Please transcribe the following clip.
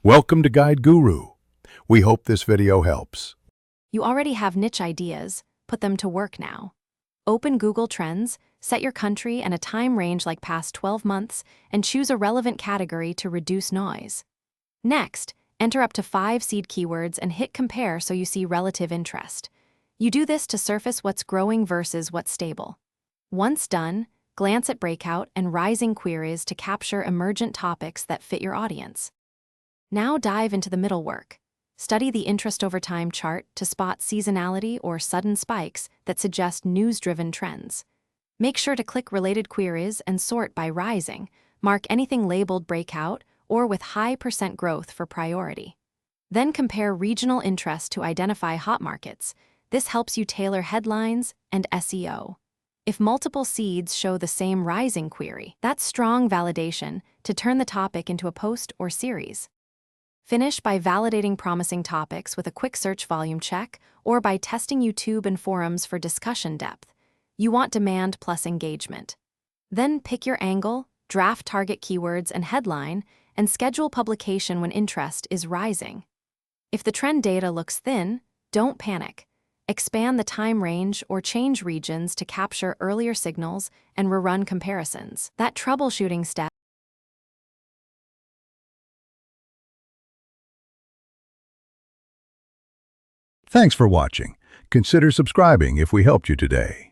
Welcome to Guide Guru. We hope this video helps. You already have niche ideas. Put them to work now. Open Google Trends, set your country and a time range like past 12 months, and choose a relevant category to reduce noise. Next, enter up to 5 seed keywords and hit compare so you see relative interest. You do this to surface what's growing versus what's stable. Once done, glance at breakout and rising queries to capture emergent topics that fit your audience. Now dive into the middle work. Study the interest over time chart to spot seasonality or sudden spikes that suggest news-driven trends. Make sure to click related queries and sort by rising. Mark anything labeled breakout or with high % growth for priority. Then compare regional interest to identify hot markets. This helps you tailor headlines and SEO. If multiple seeds show the same rising query, that's strong validation to turn the topic into a post or series. Finish by validating promising topics with a quick search volume check or by testing YouTube and forums for discussion depth. You want demand plus engagement. Then pick your angle, draft target keywords and headline, and schedule publication when interest is rising. If the trend data looks thin, don't panic. Expand the time range or change regions to capture earlier signals and rerun comparisons. That troubleshooting step. Thanks for watching. Consider subscribing if we helped you today.